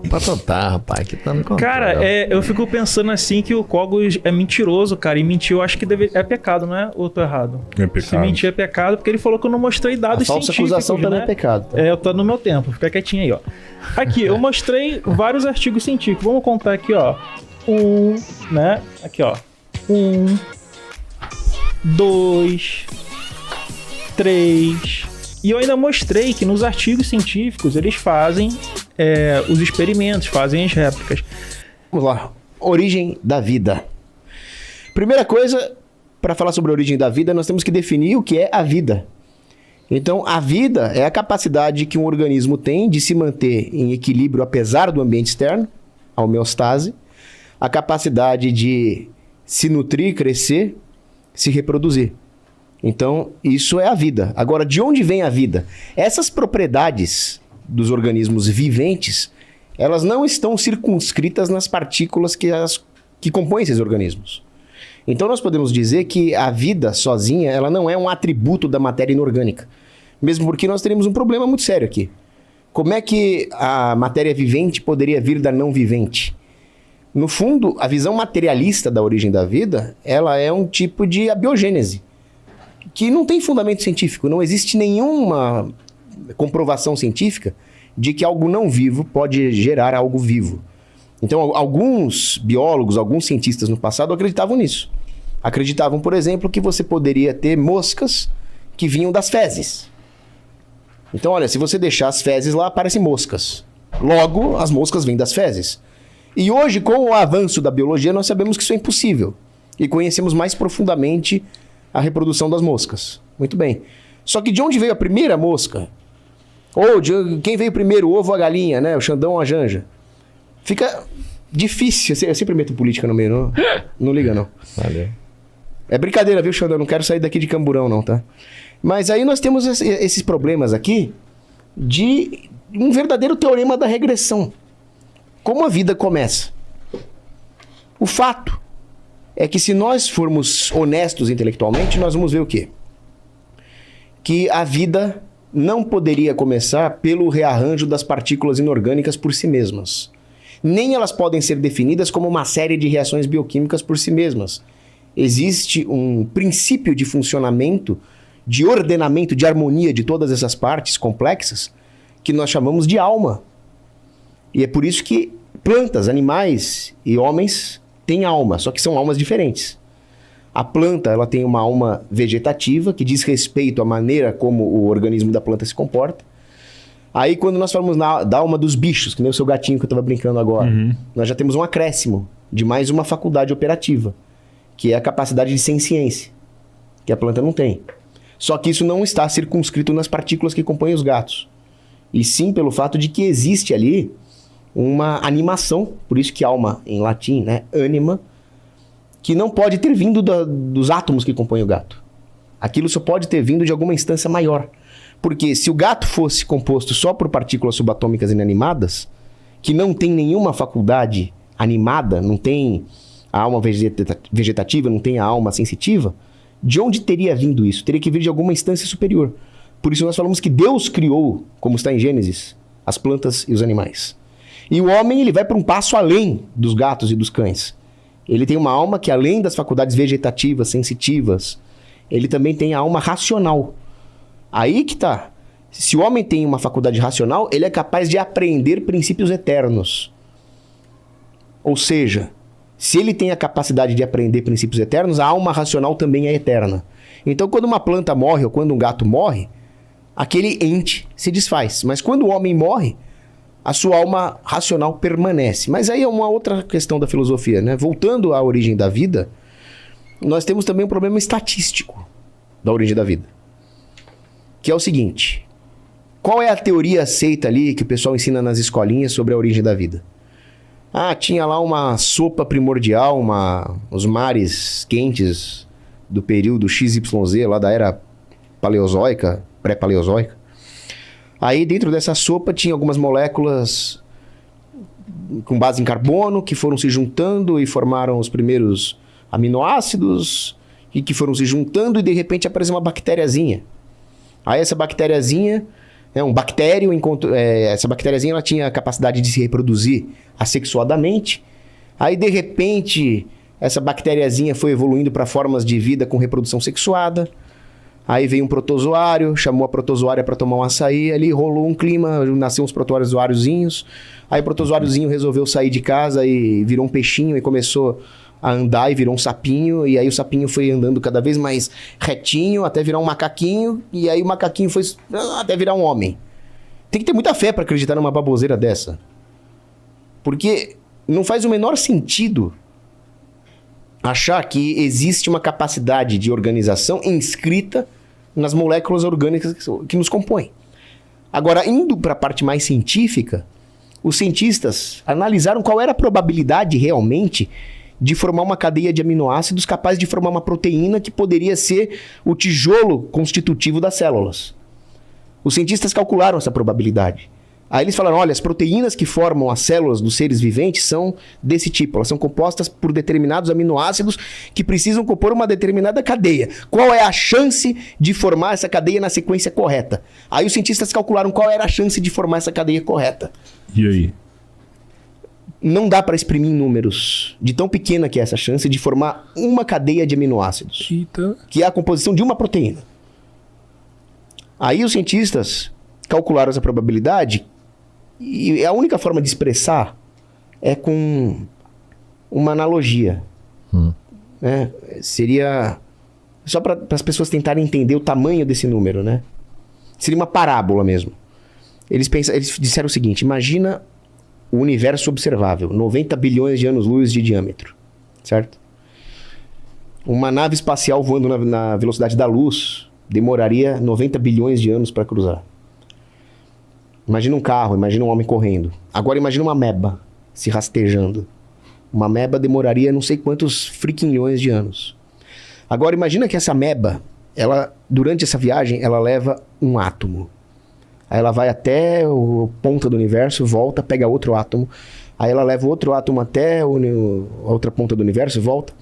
Pra totar, rapaz, que tá no controle. Cara, eu fico pensando assim que o Cogos é mentiroso, cara. E mentir eu acho que é pecado, não é? Ou tô errado? É pecado. Se mentir é pecado, porque ele falou que eu não mostrei dados A falsa científicos, acusação também né? é pecado. Tá? Eu tô no meu tempo, fica quietinho aí, ó. Aqui, eu mostrei vários artigos científicos. Vamos contar aqui, ó. Né? Aqui, ó. 2, 3. E eu ainda mostrei que nos artigos científicos eles fazem os experimentos, fazem as réplicas. Vamos lá. Origem da vida. Primeira coisa, para falar sobre a origem da vida, nós temos que definir o que é a vida. Então, a vida é a capacidade que um organismo tem de se manter em equilíbrio apesar do ambiente externo, a homeostase, a capacidade de se nutrir, crescer, se reproduzir. Então, isso é a vida. Agora, de onde vem a vida? Essas propriedades dos organismos viventes, elas não estão circunscritas nas partículas que compõem esses organismos. Então, nós podemos dizer que a vida sozinha, ela não é um atributo da matéria inorgânica. Mesmo porque nós teríamos um problema muito sério aqui. Como é que a matéria vivente poderia vir da não vivente? No fundo, a visão materialista da origem da vida, ela é um tipo de abiogênese, que não tem fundamento científico. Não existe nenhuma comprovação científica de que algo não vivo pode gerar algo vivo. Então, alguns biólogos, alguns cientistas no passado acreditavam nisso. Acreditavam, por exemplo, que você poderia ter moscas que vinham das fezes. Então, olha, se você deixar as fezes lá, aparecem moscas. Logo, as moscas vêm das fezes. E hoje, com o avanço da biologia, nós sabemos que isso é impossível. E conhecemos mais profundamente a reprodução das moscas. Muito bem. Só que de onde veio a primeira mosca? Ou de quem veio primeiro, o ovo ou a galinha, né? O Xandão ou a Janja? Fica difícil. Eu sempre meto política no meio, não liga não. Valeu. É brincadeira, viu, Xandão? Não quero sair daqui de camburão, não, tá? Mas aí nós temos esses problemas aqui de um verdadeiro teorema da regressão. Como a vida começa? O fato é que se nós formos honestos intelectualmente, nós vamos ver o quê? Que a vida não poderia começar pelo rearranjo das partículas inorgânicas por si mesmas. Nem elas podem ser definidas como uma série de reações bioquímicas por si mesmas. Existe um princípio de funcionamento, de ordenamento, de harmonia de todas essas partes complexas que nós chamamos de alma. E é por isso que plantas, animais e homens têm alma, só que são almas diferentes. A planta, ela tem uma alma vegetativa que diz respeito à maneira como o organismo da planta se comporta. Aí, quando nós falamos da alma dos bichos, que nem o seu gatinho que eu estava brincando agora, nós já temos um acréscimo de mais uma faculdade operativa, que é a capacidade de senciência, que a planta não tem. Só que isso não está circunscrito nas partículas que compõem os gatos. E sim pelo fato de que existe ali uma animação, por isso que alma em latim, né, anima, que não pode ter vindo dos átomos que compõem o gato. Aquilo só pode ter vindo de alguma instância maior. Porque se o gato fosse composto só por partículas subatômicas inanimadas, que não tem nenhuma faculdade animada, não tem a alma vegetativa, não tem a alma sensitiva, de onde teria vindo isso? Teria que vir de alguma instância superior. Por isso nós falamos que Deus criou, como está em Gênesis, as plantas e os animais. E o homem, ele vai para um passo além dos gatos e dos cães. Ele tem uma alma que, além das faculdades vegetativas, sensitivas, ele também tem a alma racional. Aí que tá. Se o homem tem uma faculdade racional, ele é capaz de apreender princípios eternos. Ou seja, se ele tem a capacidade de aprender princípios eternos, a alma racional também é eterna. Então, quando uma planta morre ou quando um gato morre, aquele ente se desfaz. Mas quando o homem morre, a sua alma racional permanece. Mas aí é uma outra questão da filosofia, né? Voltando à origem da vida, nós temos também um problema estatístico da origem da vida. Que é o seguinte: qual é a teoria aceita ali que o pessoal ensina nas escolinhas sobre a origem da vida? Ah, tinha lá uma sopa primordial, os mares quentes do período XYZ, lá da era paleozoica, pré-paleozoica. Aí dentro dessa sopa tinha algumas moléculas com base em carbono que foram se juntando e formaram os primeiros aminoácidos e que foram se juntando e de repente apareceu uma bactériazinha. Aí essa bactériazinha Um bactério, essa bactériazinha ela tinha a capacidade de se reproduzir assexuadamente. Aí, de repente, essa bactériazinha foi evoluindo para formas de vida com reprodução sexuada. Aí veio um protozoário, chamou a protozoária para tomar um açaí, ali rolou um clima, nasceu uns protozoáriozinhos. Aí o protozoáriozinho resolveu sair de casa e virou um peixinho e começou a andar e virou um sapinho. E aí o sapinho foi andando cada vez mais retinho até virar um macaquinho. E aí o macaquinho foi até virar um homem. Tem que ter muita fé para acreditar numa baboseira dessa. Porque não faz o menor sentido achar que existe uma capacidade de organização inscrita nas moléculas orgânicas que nos compõem. Agora, indo para a parte mais científica, os cientistas analisaram qual era a probabilidade realmente de formar uma cadeia de aminoácidos capaz de formar uma proteína que poderia ser o tijolo constitutivo das células. Os cientistas calcularam essa probabilidade. Aí eles falaram, olha, as proteínas que formam as células dos seres viventes são desse tipo. Elas são compostas por determinados aminoácidos que precisam compor uma determinada cadeia. Qual é a chance de formar essa cadeia na sequência correta? Aí os cientistas calcularam qual era a chance de formar essa cadeia correta. E aí? Não dá para exprimir em números de tão pequena que é essa chance de formar uma cadeia de aminoácidos. Eita. Que é a composição de uma proteína. Aí os cientistas calcularam essa probabilidade. E a única forma de expressar é com uma analogia. Né? Seria só para as pessoas tentarem entender o tamanho desse número, né? Seria uma parábola mesmo. Eles disseram o seguinte, imagina o universo observável, 90 bilhões de anos-luz de diâmetro, certo? Uma nave espacial voando na velocidade da luz demoraria 90 bilhões de anos para cruzar. Imagina um carro, imagina um homem correndo. Agora imagina uma ameba se rastejando. Uma ameba demoraria não sei quantos friquinhões de anos. Agora imagina que essa ameba, durante essa viagem, ela leva um átomo. Aí ela vai até a ponta do universo, volta, pega outro átomo. Aí ela leva outro átomo até a outra ponta do universo, volta.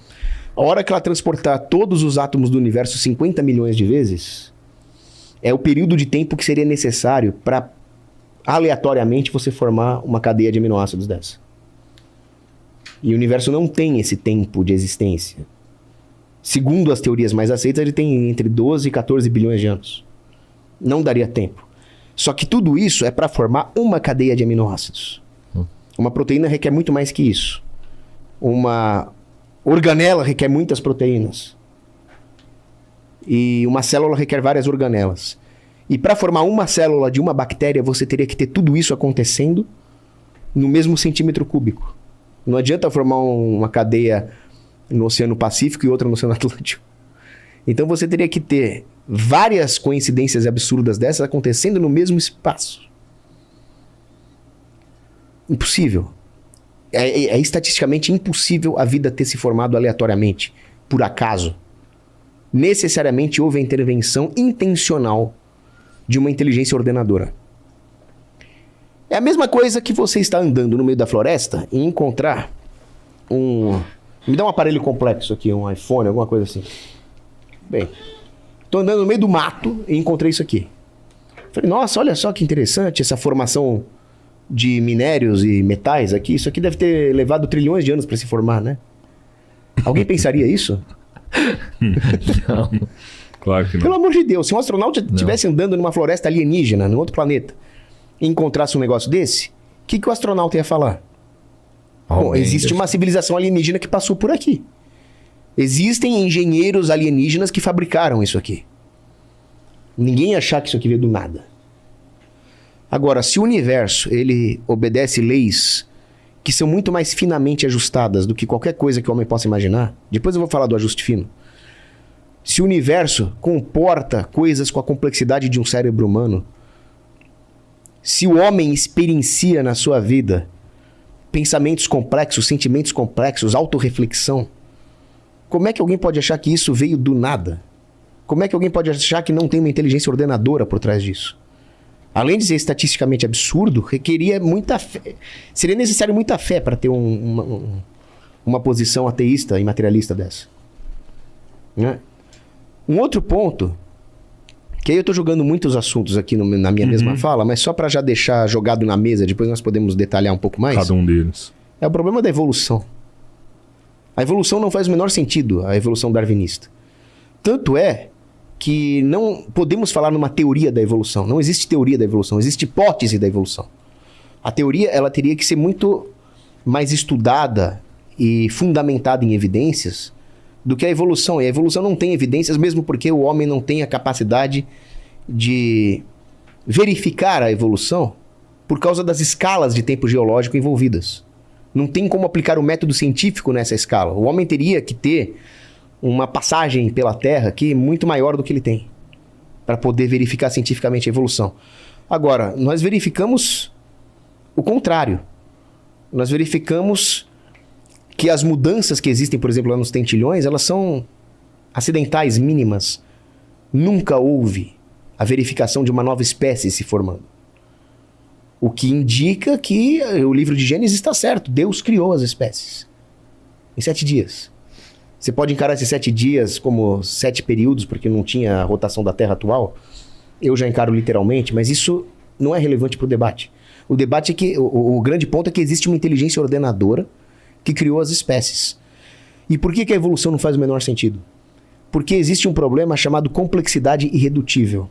A hora que ela transportar todos os átomos do universo 50 milhões de vezes, é o período de tempo que seria necessário para aleatoriamente você formar uma cadeia de aminoácidos dessa. E o universo não tem esse tempo de existência. Segundo as teorias mais aceitas, ele tem entre 12 e 14 bilhões de anos. Não daria tempo. Só que tudo isso é para formar uma cadeia de aminoácidos. Uma proteína requer muito mais que isso. Uma organela requer muitas proteínas. E uma célula requer várias organelas. E para formar uma célula de uma bactéria, você teria que ter tudo isso acontecendo no mesmo centímetro cúbico. Não adianta formar uma cadeia no Oceano Pacífico e outra no Oceano Atlântico. Então você teria que ter várias coincidências absurdas dessas acontecendo no mesmo espaço. Impossível. É estatisticamente impossível a vida ter se formado aleatoriamente, por acaso. Necessariamente houve a intervenção intencional de uma inteligência ordenadora. É a mesma coisa que você está andando no meio da floresta e encontrar me dá um aparelho complexo aqui, um iPhone, alguma coisa assim. Bem, estou andando no meio do mato e encontrei isso aqui. Falei, nossa, olha só que interessante essa formação de minérios e metais aqui. Isso aqui deve ter levado trilhões de anos para se formar, né? Alguém pensaria isso? Não. Claro que não. Pelo amor de Deus, se um astronauta estivesse andando numa floresta alienígena, num outro planeta, e encontrasse um negócio desse, o que o astronauta ia falar? Bom, existe uma civilização alienígena que passou por aqui. Existem engenheiros alienígenas que fabricaram isso aqui. Ninguém ia achar que isso aqui veio do nada. Agora, se o universo ele obedece leis que são muito mais finamente ajustadas do que qualquer coisa que o homem possa imaginar, depois eu vou falar do ajuste fino. Se o universo comporta coisas com a complexidade de um cérebro humano, se o homem experiencia na sua vida pensamentos complexos, sentimentos complexos, autorreflexão, como é que alguém pode achar que isso veio do nada? Como é que alguém pode achar que não tem uma inteligência ordenadora por trás disso? Além de ser estatisticamente absurdo, requeria muita fé. Seria necessário muita fé para ter uma posição ateísta e materialista dessa. Né? Um outro ponto Que aí eu tô jogando muitos assuntos aqui na minha mesma fala, mas só para já deixar jogado na mesa, depois nós podemos detalhar um pouco mais. Cada um deles. É o problema da evolução. A evolução não faz o menor sentido, a evolução darwinista. Tanto é que não podemos falar numa teoria da evolução. Não existe teoria da evolução, existe hipótese da evolução. A teoria, ela teria que ser muito mais estudada e fundamentada em evidências do que a evolução. E a evolução não tem evidências, mesmo porque o homem não tem a capacidade de verificar a evolução por causa das escalas de tempo geológico envolvidas. Não tem como aplicar o método científico nessa escala. O homem teria que ter uma passagem pela Terra aqui muito maior do que ele tem para poder verificar cientificamente a evolução. Agora, nós verificamos o contrário. Nós verificamos que as mudanças que existem, por exemplo, lá nos tentilhões, elas são acidentais, mínimas. Nunca houve a verificação de uma nova espécie se formando. O que indica que o livro de Gênesis está certo. Deus criou as espécies em 7 dias. Você pode encarar esses 7 dias como 7 períodos, porque não tinha a rotação da Terra atual. Eu já encaro literalmente, mas isso não é relevante para o debate. O debate é que o grande ponto é que existe uma inteligência ordenadora que criou as espécies. E por que a evolução não faz o menor sentido? Porque existe um problema chamado complexidade irredutível.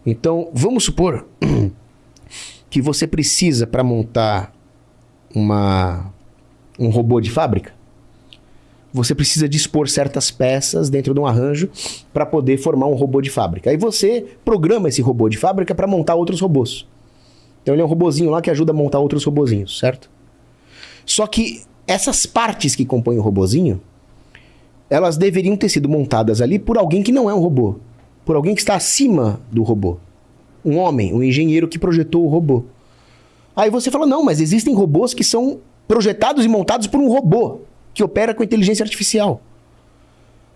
Então, vamos supor que você precisa, para montar um robô de fábrica, você precisa dispor certas peças dentro de um arranjo para poder formar um robô de fábrica. Aí você programa esse robô de fábrica para montar outros robôs. Então ele é um robozinho lá que ajuda a montar outros robozinhos, certo? Só que essas partes que compõem o robozinho, elas deveriam ter sido montadas ali por alguém que não é um robô. Por alguém que está acima do robô. Um homem, um engenheiro que projetou o robô. Aí você fala, não, mas existem robôs que são projetados e montados por um robô que opera com inteligência artificial.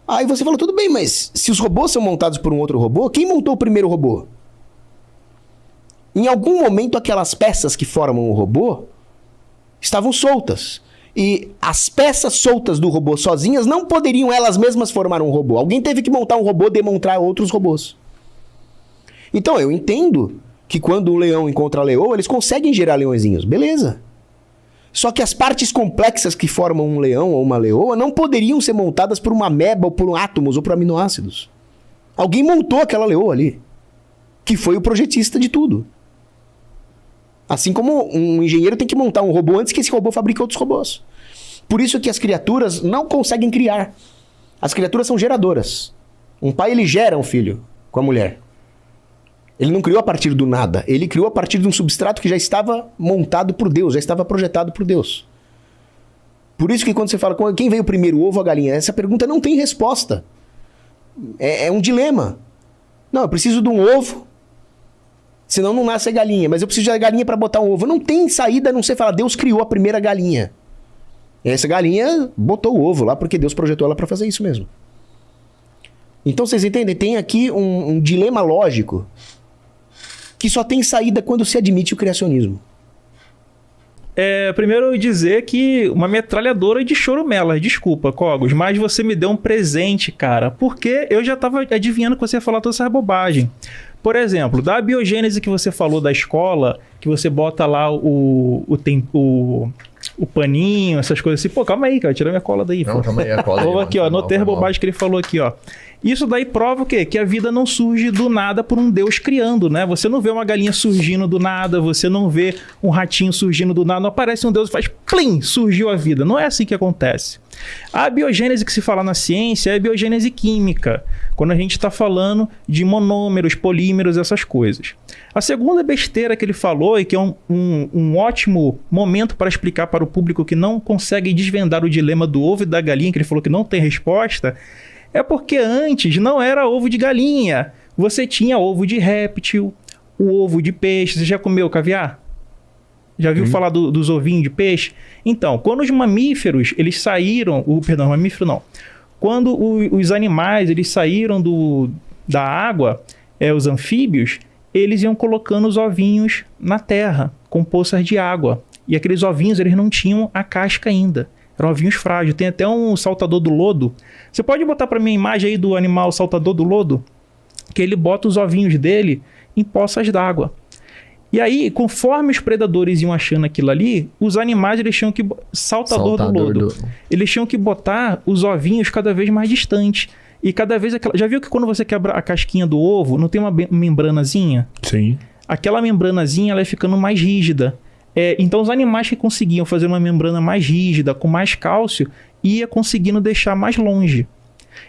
Aí você fala, tudo bem, mas se os robôs são montados por um outro robô, quem montou o primeiro robô? Em algum momento, aquelas peças que formam o robô estavam soltas. E as peças soltas do robô sozinhas não poderiam elas mesmas formar um robô. Alguém teve que montar um robô e demonstrar outros robôs. Então, eu entendo que quando um leão encontra a leoa, eles conseguem gerar leõezinhos. Beleza. Só que as partes complexas que formam um leão ou uma leoa não poderiam ser montadas por uma ameba, ou por átomos, ou por aminoácidos. Alguém montou aquela leoa ali, que foi o projetista de tudo. Assim como um engenheiro tem que montar um robô antes que esse robô fabrique outros robôs. Por isso que as criaturas não conseguem criar. As criaturas são geradoras. Um pai, ele gera um filho com a mulher. Ele não criou a partir do nada. Ele criou a partir de um substrato que já estava montado por Deus, já estava projetado por Deus. Por isso que quando você fala quem veio primeiro, o ovo ou a galinha, essa pergunta não tem resposta. É um dilema. Não, eu preciso de um ovo, senão não nasce a galinha. Mas eu preciso da galinha para botar um ovo. Não tem saída a não ser falar, Deus criou a primeira galinha. E essa galinha botou o ovo lá porque Deus projetou ela para fazer isso mesmo. Então vocês entendem? Tem aqui um dilema lógico que só tem saída quando se admite o criacionismo. Primeiro eu dizer que uma metralhadora de chorumelas, desculpa, Cogos, mas você me deu um presente, cara, porque eu já tava adivinhando que você ia falar toda essa bobagem. Por exemplo, da biogênese que você falou da escola, que você bota lá o paninho, essas coisas assim. Pô, calma aí, cara, tira minha cola daí. Não, calma aí, a cola aí. Aqui, ó, anotei a bobagem que ele falou aqui, ó. Isso daí prova o quê? Que a vida não surge do nada por um Deus criando, né? Você não vê uma galinha surgindo do nada, você não vê um ratinho surgindo do nada, não aparece um Deus e faz plim, surgiu a vida. Não é assim que acontece. A biogênese que se fala na ciência é a biogênese química, quando a gente está falando de monômeros, polímeros, essas coisas. A segunda besteira que ele falou, e que é um ótimo momento para explicar para o público que não consegue desvendar o dilema do ovo e da galinha, que ele falou que não tem resposta, é porque antes não era ovo de galinha. Você tinha ovo de réptil, o ovo de peixe. Você já comeu caviar? Já viu falar dos ovinhos de peixe? Então, quando os mamíferos, eles saíram... Perdão, mamífero não. Quando os animais, eles saíram da água, os anfíbios, eles iam colocando os ovinhos na terra, com poças de água. E aqueles ovinhos, eles não tinham a casca ainda. Eram ovinhos frágeis. Tem até um saltador do lodo. Você pode botar para mim a imagem aí do animal saltador do lodo? que ele bota os ovinhos dele em poças d'água. E aí, conforme os predadores iam achando aquilo ali, os animais eles tinham que... Saltador do lodo. Eles tinham que botar os ovinhos cada vez mais distantes. E cada vez... Já viu que quando você quebra a casquinha do ovo, não tem uma membranazinha? Sim. Aquela membranazinha ela ia ficando mais rígida. Então, os animais que conseguiam fazer uma membrana mais rígida, com mais cálcio, ia conseguindo deixar mais longe.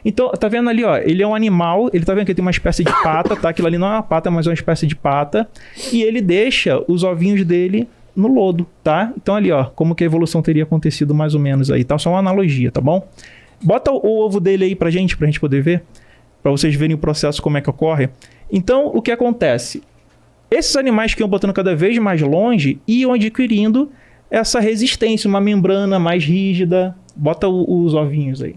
Então, tá vendo ali, ó, ele é um animal, ele tá vendo que ele tem uma espécie de pata, tá? Aquilo ali não é uma pata, mas é uma espécie de pata. E ele deixa os ovinhos dele no lodo, tá? Então ali, ó, como que a evolução teria acontecido mais ou menos aí, tá? Só uma analogia, tá bom? Bota o ovo dele aí pra gente poder ver, pra vocês verem o processo, como é que ocorre. Então, o que acontece? Esses animais que iam botando cada vez mais longe, iam adquirindo essa resistência, uma membrana mais rígida. Bota os ovinhos aí.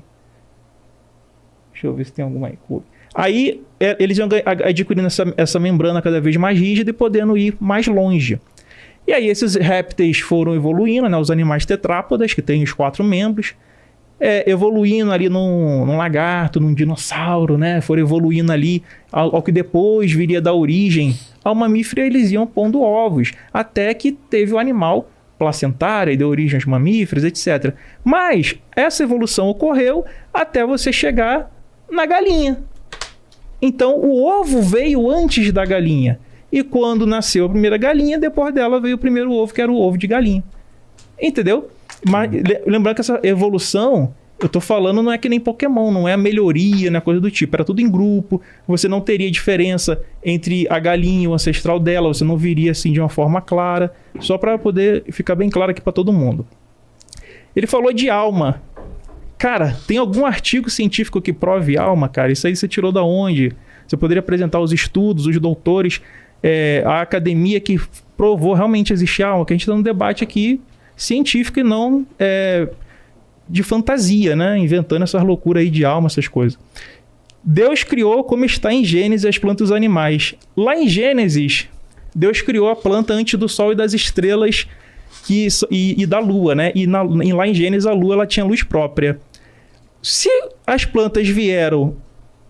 Deixa eu ver se tem alguma aí. Aí, eles iam adquirindo essa membrana cada vez mais rígida e podendo ir mais longe. E aí, esses répteis foram evoluindo, né? Os animais tetrápodas, que têm os 4 membros, evoluindo ali num lagarto, num dinossauro, né? Foram evoluindo ali ao que depois viria da origem ao mamífero, eles iam pondo ovos, até que teve o animal placentária e deu origem aos mamíferos, etc. Mas essa evolução ocorreu até você chegar na galinha. Então, o ovo veio antes da galinha. E quando nasceu a primeira galinha, depois dela veio o primeiro ovo, que era o ovo de galinha. Entendeu? Mas lembrando que essa evolução, eu tô falando, não é que nem Pokémon, não é a melhoria, não é coisa do tipo. Era tudo em grupo, você não teria diferença entre a galinha e o ancestral dela, você não viria assim de uma forma clara, só para poder ficar bem claro aqui para todo mundo. Ele falou de alma. Cara, tem algum artigo científico que prove alma, cara? Isso aí você tirou da onde? Você poderia apresentar os estudos, os doutores, a academia que provou realmente existe alma, que a gente está num debate aqui científico e não de fantasia, né? Inventando essas loucuras aí de alma, essas coisas. Deus criou, como está em Gênesis, as plantas e os animais. Lá em Gênesis, Deus criou a planta antes do sol e das estrelas e da lua, né? E lá em Gênesis, a lua ela tinha luz própria. Se as plantas vieram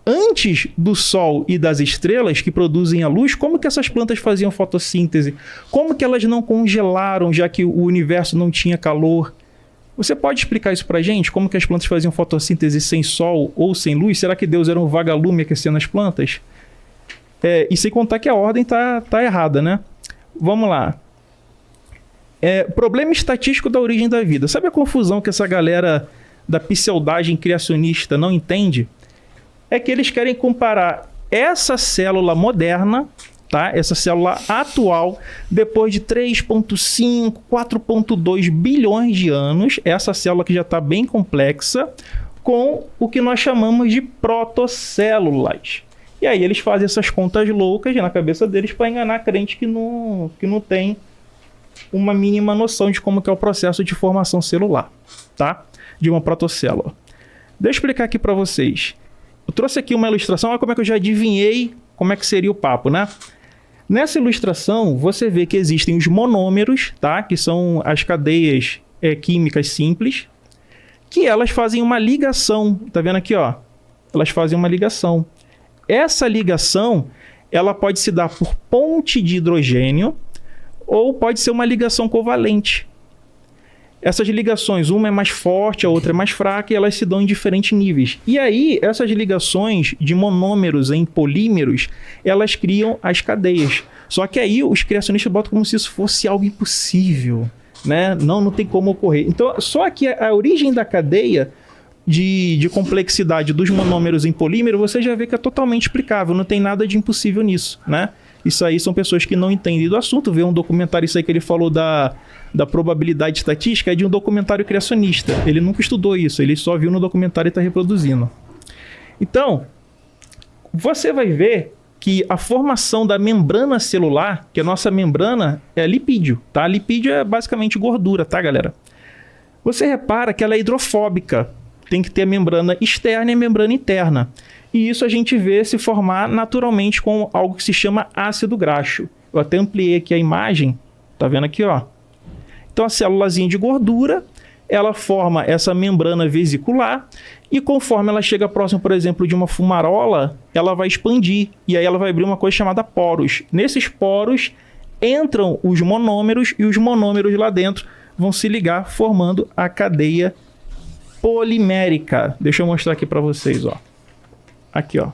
antes do sol e das estrelas que produzem a luz, como que essas plantas faziam fotossíntese? Como que elas não congelaram, já que o universo não tinha calor? Você pode explicar isso pra gente? Como que as plantas faziam fotossíntese sem sol ou sem luz? Será que Deus era um vagalume aquecendo as plantas? E sem contar que a ordem tá errada, né? Vamos lá. Problema estatístico da origem da vida. Sabe a confusão que essa galera da pseudagem criacionista não entende? É que eles querem comparar essa célula moderna, tá? Essa célula atual, depois de 3,5, 4,2 bilhões de anos, essa célula que já está bem complexa, com o que nós chamamos de protocélulas. E aí eles fazem essas contas loucas na cabeça deles para enganar crente que não tem uma mínima noção de como que é o processo de formação celular, tá? De uma protocélula. Deixa eu explicar aqui para vocês. Eu trouxe aqui uma ilustração, olha como é que eu já adivinhei como é que seria o papo, né? Nessa ilustração, você vê que existem os monômeros, tá? Que são as cadeias químicas simples, que elas fazem uma ligação. Tá vendo aqui, ó? Elas fazem uma ligação. Essa ligação, ela pode se dar por ponte de hidrogênio ou pode ser uma ligação covalente. Essas ligações, uma é mais forte, a outra é mais fraca, e elas se dão em diferentes níveis. E aí, essas ligações de monômeros em polímeros, elas criam as cadeias. Só que aí, os criacionistas botam como se isso fosse algo impossível, né? Não tem como ocorrer. Então, só que a origem da cadeia de complexidade dos monômeros em polímero, você já vê que é totalmente explicável, não tem nada de impossível nisso, né? Isso aí são pessoas que não entendem do assunto. Vê um documentário, isso aí que ele falou da probabilidade estatística, é de um documentário criacionista. Ele nunca estudou isso, ele só viu no documentário e está reproduzindo. Então, você vai ver que a formação da membrana celular, que a nossa membrana é lipídio, tá? Lipídio é basicamente gordura, tá, galera? Você repara que ela é hidrofóbica. Tem que ter a membrana externa e a membrana interna. E isso a gente vê se formar naturalmente com algo que se chama ácido graxo. Eu até ampliei aqui a imagem. Tá vendo aqui, ó? Então, a célulazinha de gordura ela forma essa membrana vesicular e conforme ela chega próximo, por exemplo, de uma fumarola, ela vai expandir e aí ela vai abrir uma coisa chamada poros. Nesses poros entram os monômeros e os monômeros lá dentro vão se ligar formando a cadeia polimérica. Deixa eu mostrar aqui para vocês, ó. Aqui, ó.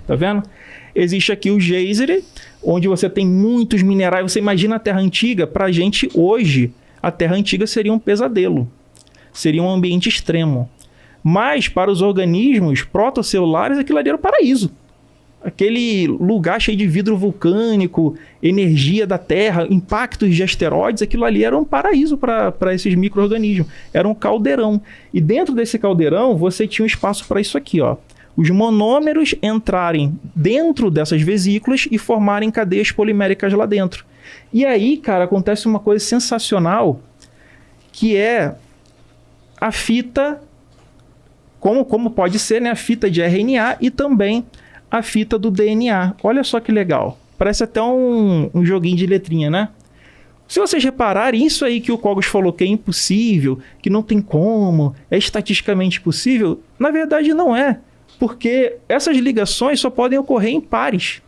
Tá vendo? Existe aqui o geyser, onde você tem muitos minerais. Você imagina a Terra Antiga, pra gente hoje, a Terra Antiga seria um pesadelo. Seria um ambiente extremo. Mas, para os organismos protosselulares, aquilo ali era o paraíso. Aquele lugar cheio de vidro vulcânico, energia da Terra, impactos de asteroides, aquilo ali era um paraíso para esses micro-organismos. Era um caldeirão. E dentro desse caldeirão, você tinha um espaço para isso aqui, ó. Os monômeros entrarem dentro dessas vesículas e formarem cadeias poliméricas lá dentro. E aí, cara, acontece uma coisa sensacional, que é a fita, como pode ser, né? A fita de RNA e também a fita do DNA. Olha só que legal. Parece até um joguinho de letrinha, né? Se vocês repararem, isso aí que o Cogos falou que é impossível, que não tem como, é estatisticamente possível, na verdade não é. Porque essas ligações só podem ocorrer em pares.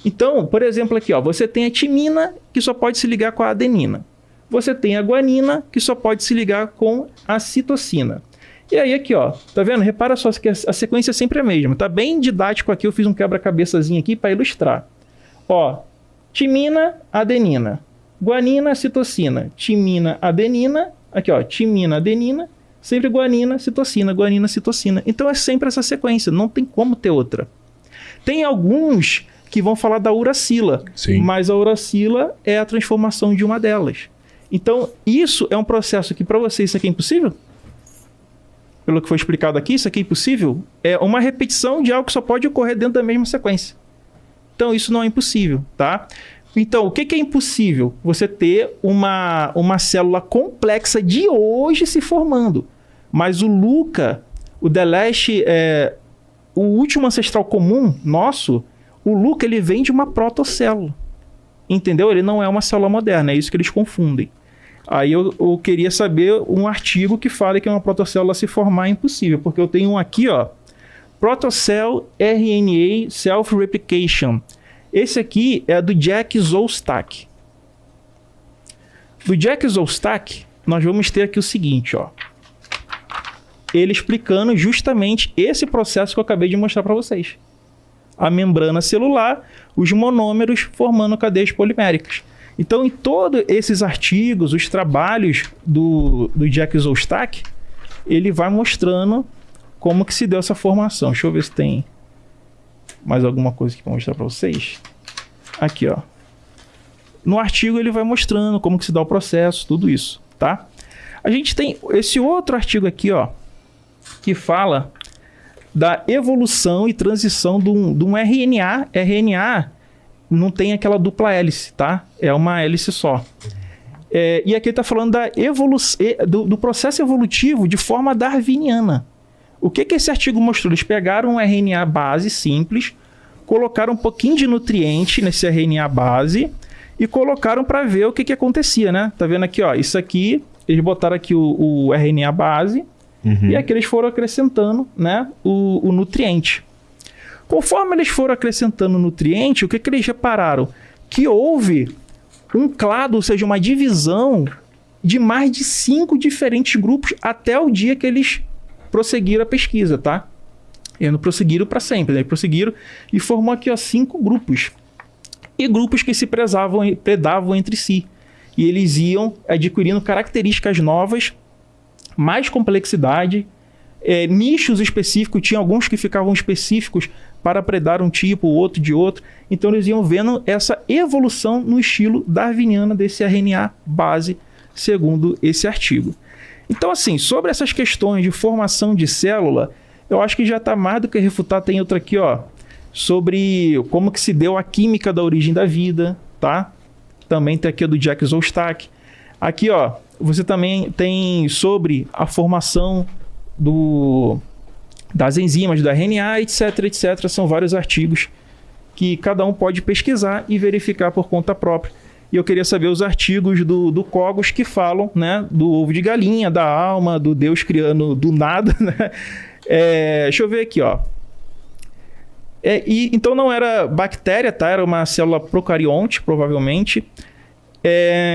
Então, por exemplo, aqui, ó, você tem a timina, que só pode se ligar com a adenina. Você tem a guanina, que só pode se ligar com a citosina. E aí aqui, ó, tá vendo? Repara só que a sequência é sempre a mesma. Tá bem didático aqui, eu fiz um quebra-cabeçazinho aqui para ilustrar. Ó, timina, adenina. Guanina, citosina. Timina, adenina. Aqui, ó, timina, adenina. Sempre guanina, citosina. Então é sempre essa sequência, não tem como ter outra. Tem alguns que vão falar da uracila, mas a uracila é a transformação de uma delas. Então isso é um processo que para você isso aqui é impossível? Pelo que foi explicado aqui, isso aqui é impossível? É uma repetição de algo que só pode ocorrer dentro da mesma sequência. Então isso não é impossível, tá? Então, o que é impossível? Você ter uma célula complexa de hoje se formando. Mas o Luca, o Deleste, o último ancestral comum nosso, o Luca ele vem de uma protocélula. Entendeu? Ele não é uma célula moderna, é isso que eles confundem. Aí eu queria saber um artigo que fale que uma protocélula se formar é impossível, porque eu tenho um aqui, ó, Protocell RNA Self-Replication. Esse aqui é do Jack Szostak. Do Jack Szostak, nós vamos ter aqui o seguinte, ó. Ele explicando justamente esse processo que eu acabei de mostrar para vocês. A membrana celular, os monômeros formando cadeias poliméricas. Então, em todos esses artigos, os trabalhos do Jack Szostak, ele vai mostrando como que se deu essa formação. Deixa eu ver se tem mais alguma coisa que eu vou mostrar para vocês. Aqui, ó. No artigo ele vai mostrando como que se dá o processo, tudo isso, tá? A gente tem esse outro artigo aqui, ó, que fala da evolução e transição de um RNA. RNA não tem aquela dupla hélice, tá? É uma hélice só. E aqui ele está falando da do processo evolutivo de forma darwiniana. O que esse artigo mostrou? Eles pegaram um RNA base simples, colocaram um pouquinho de nutriente nesse RNA base e colocaram para ver o que acontecia, né? Tá vendo aqui, ó? Isso aqui, eles botaram aqui o RNA base e aqui eles foram acrescentando, né, o nutriente. Conforme eles foram acrescentando o nutriente, o que eles repararam? Que houve um clado, ou seja, uma divisão de mais de 5 diferentes grupos até o dia que eles prosseguiram a pesquisa, tá? Eles não prosseguiram para sempre, né? Eles prosseguiram e formou aqui, ó, 5 grupos. E grupos que se predavam entre si. E eles iam adquirindo características novas, mais complexidade, nichos específicos, tinha alguns que ficavam específicos para predar um tipo, o outro de outro. Então eles iam vendo essa evolução no estilo darwiniano desse RNA base, segundo esse artigo. Então, assim, sobre essas questões de formação de célula, eu acho que já está mais do que refutado. Tem outra aqui, ó, sobre como que se deu a química da origem da vida, tá? Também tem aqui a do Jack Szostak. Aqui, ó, você também tem sobre a formação das enzimas do RNA, etc, etc. São vários artigos que cada um pode pesquisar e verificar por conta própria. E eu queria saber os artigos do Cogos que falam, né, do ovo de galinha, da alma, do Deus criando do nada, né? Deixa eu ver aqui, ó. Então não era bactéria, tá? Era uma célula procarionte, provavelmente.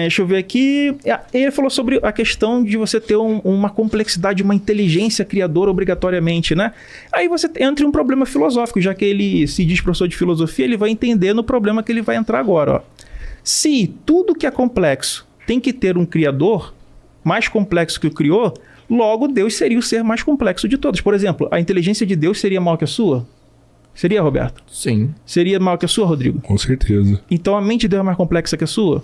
Deixa eu ver aqui. Ele falou sobre a questão de você ter uma complexidade, uma inteligência criadora obrigatoriamente, né? Aí você entra em um problema filosófico, já que ele se diz professor de filosofia, ele vai entender no problema que ele vai entrar agora, ó. Se tudo que é complexo tem que ter um criador mais complexo que o criou, logo Deus seria o ser mais complexo de todos. Por exemplo, a inteligência de Deus seria maior que a sua? Seria, Roberto? Sim. Seria maior que a sua, Rodrigo? Com certeza. Então a mente de Deus é mais complexa que a sua?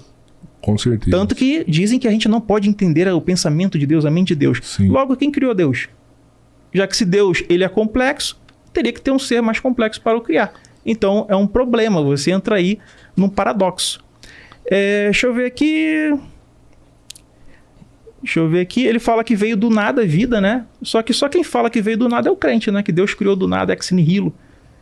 Com certeza. Tanto que dizem que a gente não pode entender o pensamento de Deus, a mente de Deus. Sim. Logo, quem criou Deus? Já que se Deus ele é complexo, teria que ter um ser mais complexo para o criar. Então é um problema, você entra aí num paradoxo. Deixa eu ver aqui. Ele fala que veio do nada a vida, né? Só que só quem fala que veio do nada é o crente, né? Que Deus criou do nada, ex nihilo.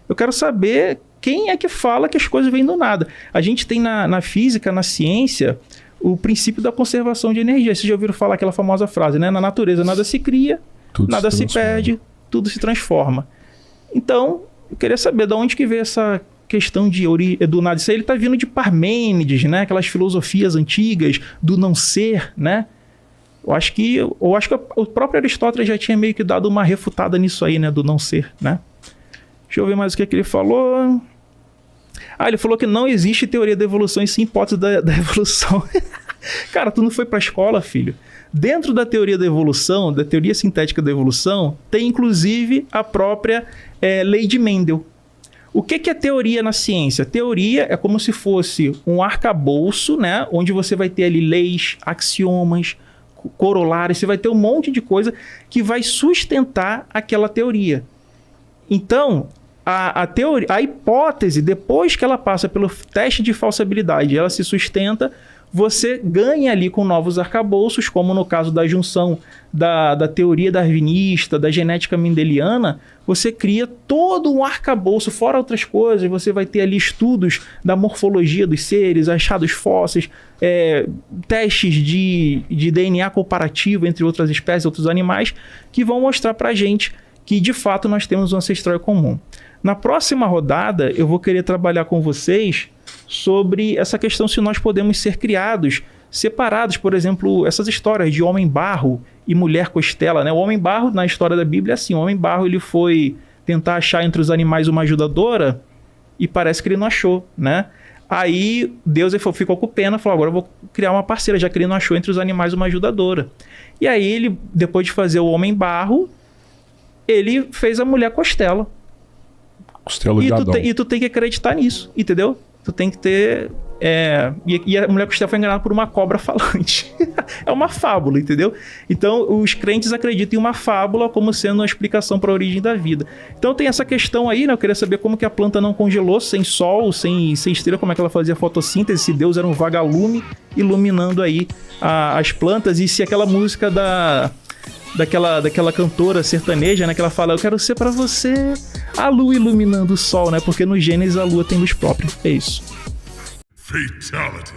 Eu quero saber quem é que fala que as coisas vêm do nada. A gente tem na física, na ciência, o princípio da conservação de energia. Vocês já ouviram falar aquela famosa frase, né? Na natureza nada se cria, Tudo nada se transforma. perde, tudo se transforma. Então, eu queria saber de onde que veio essa questão do nada. Isso aí ele está vindo de Parmênides, né? Aquelas filosofias antigas do não ser, né? Eu acho que o próprio Aristóteles já tinha meio que dado uma refutada nisso aí, né? Do não ser, né? Deixa eu ver mais o que ele falou. Ele falou que não existe teoria da evolução e sim hipótese da evolução. Cara, tu não foi pra escola, filho? Dentro da teoria da evolução, da teoria sintética da evolução, tem inclusive a própria lei de Mendel. O que é teoria na ciência? Teoria é como se fosse um arcabouço, né? Onde você vai ter ali leis, axiomas, corolários, você vai ter um monte de coisa que vai sustentar aquela teoria. Então, a hipótese, depois que ela passa pelo teste de falsibilidade, ela se sustenta, você ganha ali com novos arcabouços, como no caso da junção da teoria darwinista, da genética mendeliana, você cria todo um arcabouço, fora outras coisas, você vai ter ali estudos da morfologia dos seres, achados fósseis, testes de DNA comparativo entre outras espécies, outros animais, que vão mostrar pra gente que de fato nós temos um ancestral comum. Na próxima rodada, eu vou querer trabalhar com vocês sobre essa questão se nós podemos ser criados separados, por exemplo, essas histórias de homem-barro e mulher costela, né? O homem-barro, na história da Bíblia, é assim, o homem-barro ele foi tentar achar entre os animais uma ajudadora e parece que ele não achou, né? Aí Deus ficou com pena, falou, agora eu vou criar uma parceira, já que ele não achou entre os animais uma ajudadora. E aí ele, depois de fazer o homem-barro, ele fez a mulher costela. Costela de Adão. E tu tem que acreditar nisso, entendeu? Tu tem que ter... E a mulher costela foi enganada por uma cobra falante. É uma fábula, entendeu? Então, os crentes acreditam em uma fábula como sendo uma explicação para a origem da vida. Então, tem essa questão aí, né? Eu queria saber como que a planta não congelou, sem sol, sem estrela, como é que ela fazia fotossíntese, se Deus era um vagalume iluminando aí as plantas, e se aquela música daquela cantora sertaneja, né, que ela fala, eu quero ser pra você a lua iluminando o sol, né, porque no Gênesis a lua tem luz própria, é isso. Fatality.